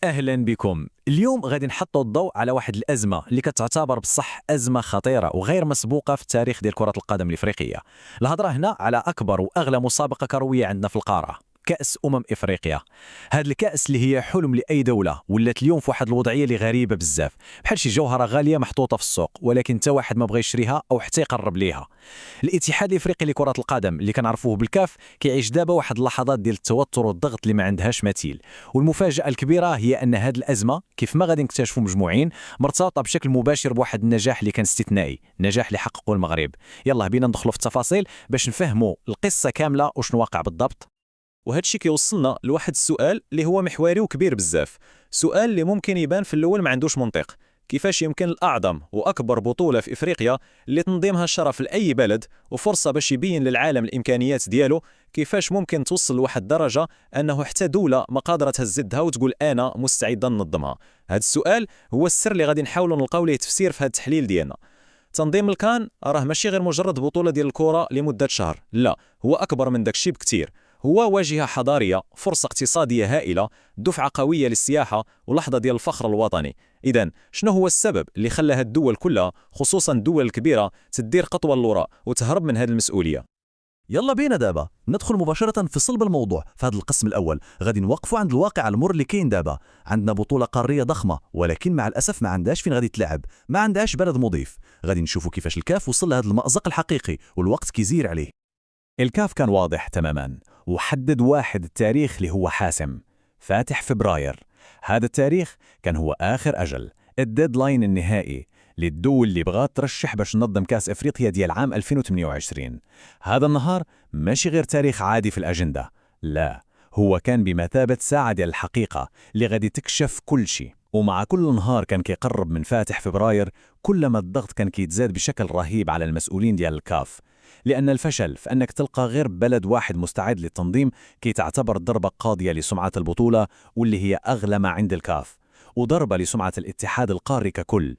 أهلا بكم. اليوم غادي نحطوا الضوء على واحد الأزمة اللي كتعتبر بصح أزمة خطيرة وغير مسبوقة في التاريخ ديال كرة القدم الإفريقية. الهضرة هنا على أكبر وأغلى مسابقة كروية عندنا في القارة، كأس إفريقيا. هاد الكأس اللي هي حلم لأي دولة ولات اليوم في واحد الوضعية اللي غريبة بزاف، بحال شي جوهرة غالية محطوطة في السوق ولكن حتى واحد ما بغى يشريها أو حتى يقرب ليها. الاتحاد الافريقي لكرة القدم اللي كنعرفوه بالكاف كيعيش دابا واحد اللحظات ديال التوتر والضغط اللي ما عندهاش مثيل، والمفاجأة الكبيرة هي ان هاد الأزمة كيف ما غادي نكتشفوا مجموعين مرتبطة بشكل مباشر بواحد النجاح اللي كان استثنائي، نجاح اللي حققه المغرب. يلا بينا ندخلوا في التفاصيل باش نفهموا القصة كاملة وشنو واقع بالضبط. وهذا الشيء كيوصلنا لواحد السؤال اللي هو محوري وكبير بزاف، سؤال اللي ممكن يبان في الاول ما عندوش منطق. كيفاش يمكن الاعظم واكبر بطوله في افريقيا اللي تنظيمها الشرف لاي بلد وفرصه باش يبين للعالم الامكانيات ديالو، كيفاش ممكن توصل لواحد الدرجه انه حتى دوله ما قادره تهزدها وتقول انا مستعده ننظمها؟ هذا السؤال هو السر اللي غادي نحاولوا نلقاو ليه تفسير في هذا التحليل ديالنا. تنظيم الكان راه ماشي غير مجرد بطوله ديال الكره لمده شهر، لا، هو اكبر من داك الشيء بكثير. هو واجهة حضارية، فرصة اقتصادية هائلة، دفعة قوية للسياحة ولحظة ديال الفخر الوطني. إذن شنو هو السبب اللي خلى هاد الدول كلها خصوصا الدول الكبيرة تدير خطوة للوراء وتهرب من هذه المسؤولية؟ يلا بينا دابا ندخل مباشرة في صلب الموضوع. في هذا القسم الأول غادي نوقفوا عند الواقع المر اللي كاين دابا. عندنا بطولة قارية ضخمة ولكن مع الأسف ما عندهاش فين غادي تلعب، ما عندهاش بلد مضيف. غادي نشوفوا كيفاش الكاف وصل لهذا المأزق الحقيقي والوقت كيزير عليه. الكاف كان واضح تماما وحدد واحد التاريخ اللي هو حاسم، فاتح فبراير. هذا التاريخ كان هو آخر أجل، الديدلاين النهائي للدول اللي بغات ترشح باش ننظم كاس افريقيا ديال عام 2028. هذا النهار ماشي غير تاريخ عادي في الأجندة، لا، هو كان بمثابة ساعة ديال الحقيقة اللي غادي تكشف كل شيء. ومع كل نهار كان كيقرب من فاتح فبراير كلما الضغط كان كيتزاد بشكل رهيب على المسؤولين ديال الكاف، لأن الفشل في أنك تلقى غير بلد واحد مستعد للتنظيم كي تعتبر ضربة قاضية لسمعة البطولة واللي هي أغلى ما عند الكاف، وضربة لسمعة الاتحاد القاري ككل.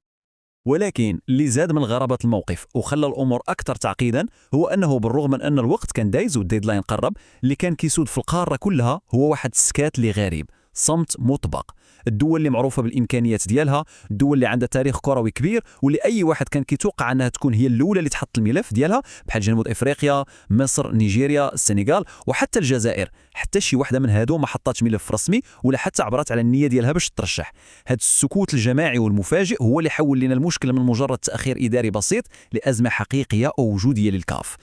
ولكن اللي زاد من غرابة الموقف وخلى الأمور أكثر تعقيدا هو أنه بالرغم من أن الوقت كان دايز والديدلاين قرب، اللي كان كيسود في القارة كلها هو واحد السكات اللي غريب، صمت مطبق. الدول اللي معروفة بالإمكانيات ديالها، الدول اللي عندها تاريخ كروي كبير واللي أي واحد كان كيتوقع أنها تكون هي الأولى اللي تحط الملف ديالها، بحال جنوب إفريقيا، مصر، نيجيريا، السنغال وحتى الجزائر، حتى شي واحدة من هادو ما حطاتش ملف رسمي ولا حتى عبرت على النية ديالها باش ترشح. هاد السكوت الجماعي والمفاجئ هو اللي حول لنا المشكلة من مجرد تأخير إداري بسيط لأزمة حقيقية أو وجودية للكاف.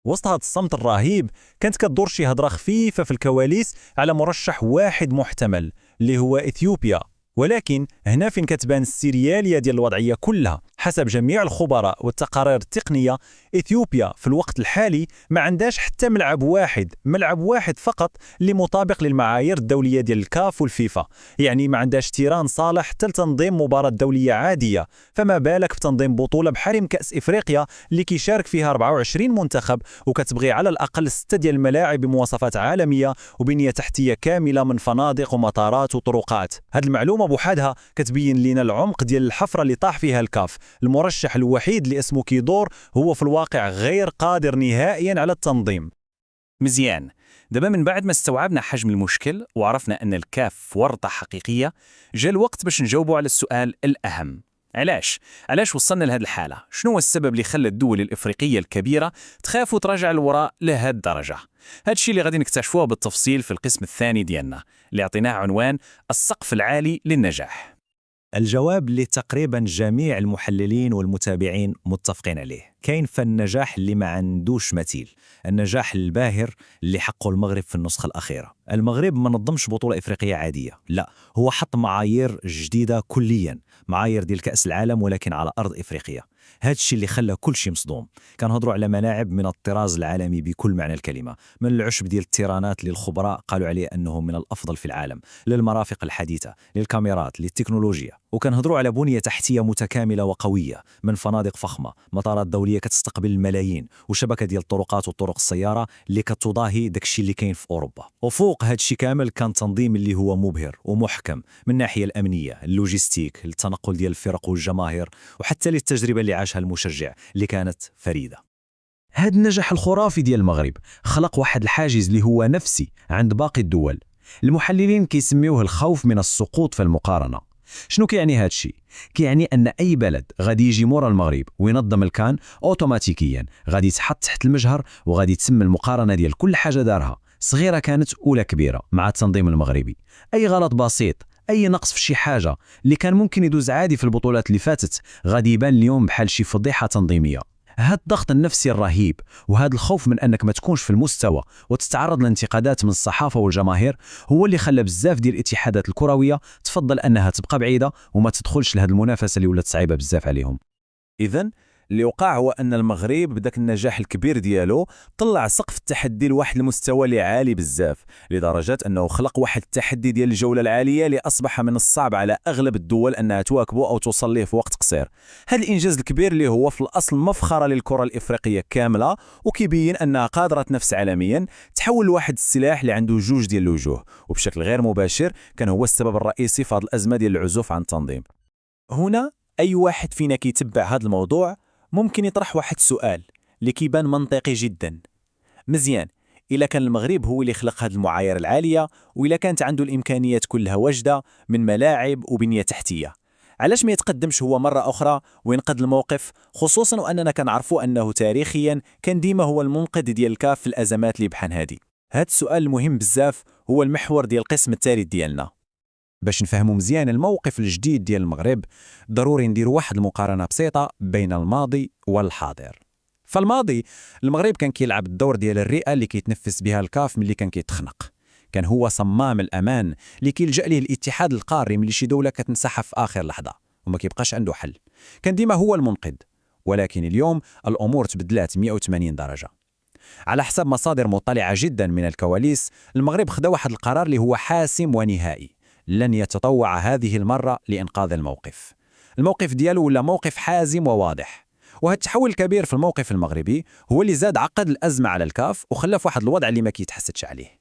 وسط هذا الصمت الرهيب كانت كتدور شي هضرة خفيفة في الكواليس على مرشح واحد محتمل اللي هو إثيوبيا، ولكن هنا فين كتبان السيريالية ديال الوضعية كلها. حسب جميع الخبراء والتقارير التقنية، إثيوبيا في الوقت الحالي ما عندهاش حتى ملعب واحد فقط اللي مطابق للمعايير الدولية ديال الكاف والفيفا، يعني ما عندهاش تيران صالح حتى لتنظيم مباراة دولية عادية، فما بالك بتنظيم بطولة بحرم كأس إفريقيا اللي كيشارك فيها 24 منتخب وكتبغي على الأقل 6 ديال الملاعب بمواصفات عالمية وبنية تحتية كاملة من فنادق ومطارات وطرقات. هذه المعلومة بوحدها كتبين لنا العمق ديال الحفرة اللي طاح فيها الكاف. المرشح الوحيد اللي اسمه كيدور هو في الواقع غير قادر نهائيا على التنظيم. مزيان، دابا من بعد ما استوعبنا حجم المشكل وعرفنا أن الكاف في ورطة حقيقية، جاء الوقت باش نجاوبوا على السؤال الأهم. علاش وصلنا لهذه الحالة؟ شنو هو السبب اللي خلى الدول الإفريقية الكبيرة تخاف وتراجع للوراء لهذه الدرجة؟ هذا الشيء اللي غادي نكتشفوه بالتفصيل في القسم الثاني ديالنا اللي عطيناه عنوان السقف العالي للنجاح. الجواب اللي تقريبا جميع المحللين والمتابعين متفقين عليه، كاين في النجاح اللي ما عندوش مثيل، النجاح الباهر اللي حقه المغرب في النسخة الأخيرة. المغرب ما نظمش بطولة إفريقية عادية، لا، هو حط معايير جديدة كليا، معايير ديال كأس العالم ولكن على أرض إفريقيا. هذا الشيء اللي خلى كل شيء مصدوم. كنهضروا على ملاعب من الطراز العالمي بكل معنى الكلمة، من العشب ديال التيرانات اللي الخبراء قالوا عليه أنه من الأفضل في العالم، للمرافق الحديثة، للكاميرات، للتكنولوجيا. وكنهضروا على بنية تحتية متكاملة وقوية، من فنادق فخمة، مطارات دولية كتستقبل الملايين، وشبكة ديال الطرقات وطرق السيارة اللي كتضاهي داكشي اللي كاين في أوروبا. وفوق هذا الشيء كامل كان تنظيم اللي هو مبهر ومحكم من الناحية الأمنية، اللوجستيك، التنقل ديال الفرق والجماهير، وحتى للتجربة اللي عاشها المشجع اللي كانت فريدة. هذا النجاح الخرافي ديال المغرب خلق واحد الحاجز اللي هو نفسي عند باقي الدول. المحللين كيسميوه الخوف من السقوط في المقارنة. شنو كيعني هذا الشيء؟ كيعني أن أي بلد غادي يجي مورا المغرب وينظم الكان أوتوماتيكيا غادي يتحط تحت المجهر وغادي تسمى المقارنة ديال كل حاجة دارها صغيرة كانت أولى كبيرة مع التنظيم المغربي. أي غلط بسيط، أي نقص في شي حاجة اللي كان ممكن يدوز عادي في البطولات اللي فاتت غادي يبان اليوم بحال شي فضيحة تنظيمية. هاد الضغط النفسي الرهيب وهذا الخوف من أنك ما تكونش في المستوى وتتعرض لانتقادات من الصحافة والجماهير هو اللي خلى بزاف ديال الاتحادات الكروية تفضل أنها تبقى بعيدة وما تدخلش لهاد المنافسة اللي ولات صعيبة بزاف عليهم. إذن اللي وقع هو أن المغرب بداك النجاح الكبير ديالو طلع سقف التحدي لواحد المستوى اللي عالي بزاف، لدرجة أنه خلق واحد التحدي ديال الجولة العالية اللي أصبح من الصعب على أغلب الدول أنها تواكبه أو توصل ليه في وقت قصير. هذا الإنجاز الكبير اللي هو في الأصل مفخرة للكرة الإفريقية كاملة وكيبين أنها قادرة تنافس عالميا، تحول لواحد السلاح اللي عنده جوج ديال الوجوه، وبشكل غير مباشر كان هو السبب الرئيسي في هذه الأزمة ديال العزوف عن التنظيم. هنا أي واحد فينا كيتبع هذا الموضوع ممكن يطرح واحد السؤال اللي كيبان منطقي جدا. مزيان، إلا كان المغرب هو اللي خلق هذه المعايير العالية وإلا كانت عنده الإمكانيات كلها واجدة من ملاعب وبنية تحتية، علاش ما يتقدمش هو مرة أخرى وينقذ الموقف، خصوصا وأننا كنعرفوا أنه تاريخيا كان ديما هو المنقذ ديال الكاف في الأزمات اللي بحال هذه. هذا السؤال المهم بزاف هو المحور ديال القسم الثالث ديالنا. باش نفهموا مزيان الموقف الجديد ديال المغرب ضروري نديروا واحد المقارنة بسيطة بين الماضي والحاضر. فالماضي المغرب كان كيلعب الدور ديال الرئة اللي كيتنفس بها الكاف ملي كان كيتخنق، كان هو صمام الأمان اللي كيلجأ ليه الاتحاد القاري ملي شي دولة كتنسحب في آخر لحظة وما كيبقاش عنده حل، كان ديما هو المنقذ. ولكن اليوم الأمور تبدلات 180 درجة. على حسب مصادر مطلعة جدا من الكواليس، المغرب خدا واحد القرار اللي هو حاسم ونهائي، لن يتطوع هذه المرة لإنقاذ الموقف. الموقف ديالو ولا موقف حازم وواضح، وهذا التحول الكبير في الموقف المغربي هو اللي زاد عقد الأزمة على الكاف وخلى في واحد الوضع اللي ما كيتحسدش عليه.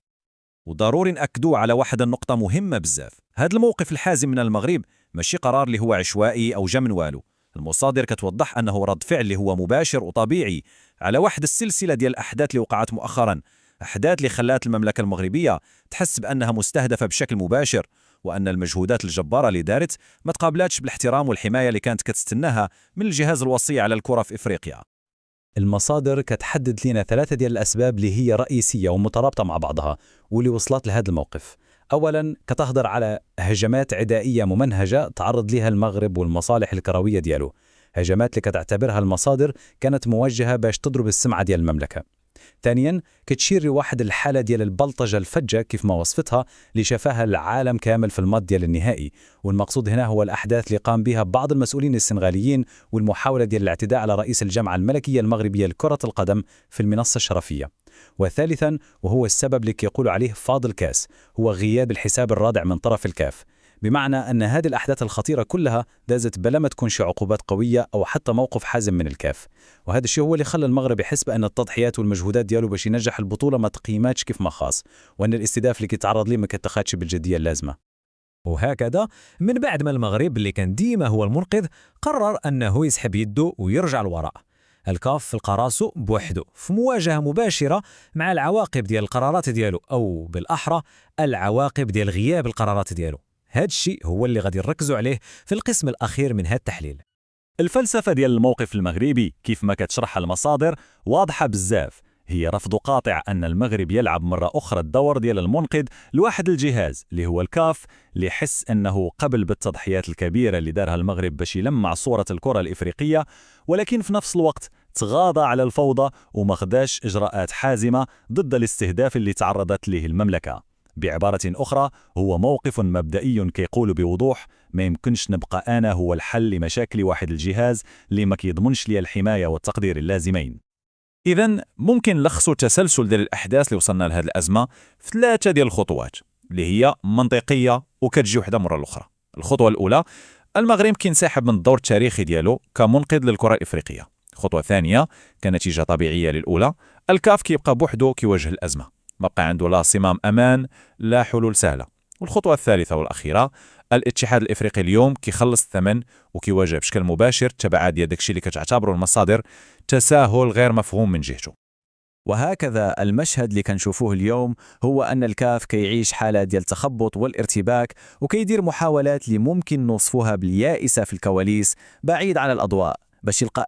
وضروري نأكدوا على واحد النقطة مهمة بزاف، هذا الموقف الحازم من المغرب ماشي قرار اللي هو عشوائي أو جا من والو. المصادر كتوضح أنه رد فعل اللي هو مباشر وطبيعي على واحد السلسلة ديال الأحداث اللي وقعت مؤخرا، أحداث اللي خلات المملكة المغربية تحس بأنها مستهدفة بشكل مباشر، وأن المجهودات الجبارة اللي دارت ما تقابلاتش بالاحترام والحماية اللي كانت كتستناها من الجهاز الوصي على الكرة في إفريقيا. المصادر كتحدد لنا 3 ديال الأسباب اللي هي رئيسية ومترابطة مع بعضها واللي وصلت لهذا الموقف. أولا كتهضر على هجمات عدائية ممنهجة تعرض لها المغرب والمصالح الكروية ديالو، هجمات اللي كتعتبرها المصادر كانت موجهة باش تضرب السمعة ديال المملكة. ثانيا كتشير لواحد الحالة ديال البلطجة الفجة كيف ما وصفتها اللي شافها العالم كامل في الماتش ديال النهائي، والمقصود هنا هو الأحداث اللي قام بها بعض المسؤولين السنغاليين والمحاولة ديال الاعتداء على رئيس الجامعة الملكية المغربية لكرة القدم في المنصة الشرفية. وثالثا وهو السبب اللي كيقولوا عليه فاض الكاس، هو غياب الحساب الرادع من طرف الكاف، بمعنى أن هذه الأحداث الخطيرة كلها دازت بلا ما تكون شي عقوبات قوية أو حتى موقف حازم من الكاف. وهذا الشيء هو اللي خلى المغرب يحس بأن التضحيات والمجهودات ديالو باش ينجح البطولة ما تقيماتش كيف ما خاص، وأن الاستهداف اللي كيتعرض ليه ما كتاخدش بالجدية اللازمة. وهكذا من بعد ما المغرب اللي كان ديما هو المنقذ قرر أنه يسحب يده ويرجع لوراء، الكاف لقى راسو بوحده في مواجهة مباشرة مع العواقب ديال القرارات ديالو، أو بالأحرى العواقب ديال غياب القرارات ديالو. هذا الشيء هو اللي غادي نركزوا عليه في القسم الأخير من هذا التحليل. الفلسفة ديال الموقف المغربي كيف ما كتشرحها المصادر واضحة بزاف، هي رفض قاطع أن المغرب يلعب مرة أخرى الدور ديال المنقذ لواحد الجهاز اللي هو الكاف، اللي يحس أنه قبل بالتضحيات الكبيرة اللي دارها المغرب باش يلمع صورة الكرة الإفريقية، ولكن في نفس الوقت تغاضى على الفوضى وما خداش إجراءات حازمة ضد الاستهداف اللي تعرضت له المملكة. بعبارة أخرى هو موقف مبدئي كيقول بوضوح ما يمكنش نبقى أنا هو الحل لمشاكل واحد الجهاز اللي ما كيضمنش لي الحماية والتقدير اللازمين. إذن ممكن نلخصوا تسلسل ديال الأحداث اللي وصلنا لهذه الأزمة في 3 ديال الخطوات اللي هي منطقية وكتجي وحدة مرة الأخرى. الخطوة الأولى، المغرب كينسحب من الدور التاريخي ديالو كمنقذ للكرة الإفريقية. الخطوة الثانية كنتيجة طبيعية للأولى، الكاف كيبقى بوحده كيواجه الأزمة، ما بقى عنده لا صمام أمان لا حلول سهلة. والخطوة الثالثة والأخيرة، الاتحاد الإفريقي اليوم كيخلص الثمن وكيواجه بشكل مباشر تبعات ديال داكشي اللي كتعتبره المصادر تساهل غير مفهوم من جهته. وهكذا المشهد اللي كنشوفوه اليوم هو أن الكاف كيعيش حالة ديال التخبط والارتباك وكيدير محاولات اللي ممكن نوصفوها باليائسة في الكواليس بعيد عن الأضواء باش يلقى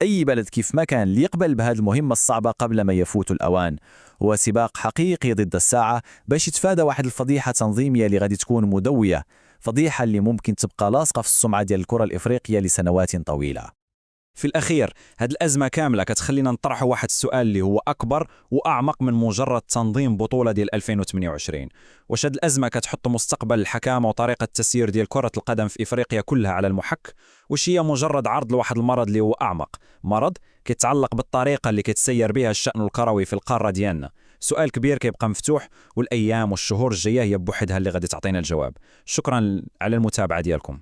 أي بلد كيف ما كان اللي يقبل بهذه المهمة الصعبة قبل ما يفوت الأوان. هو سباق حقيقي ضد الساعة باش يتفادى واحد الفضيحة تنظيمية اللي غادي تكون مدوية، فضيحة اللي ممكن تبقى لاصقة في السمعة ديال الكرة الإفريقية لسنوات طويلة. في الأخير هاد الأزمة كاملة كتخلينا نطرحوا واحد السؤال اللي هو أكبر وأعمق من مجرد تنظيم بطولة ديال 2028. واش هاد الأزمة كتحط مستقبل الحكامة وطريقة التسيير ديال كرة القدم في إفريقيا كلها على المحك؟ واش هي مجرد عرض لواحد المرض اللي هو أعمق، مرض كيتعلق بالطريقة اللي كيتسير بها الشأن الكروي في القارة ديالنا؟ سؤال كبير كيبقى مفتوح، والأيام والشهور الجاية هي بوحدها اللي غادي تعطينا الجواب. شكرا على المتابعة ديالكم.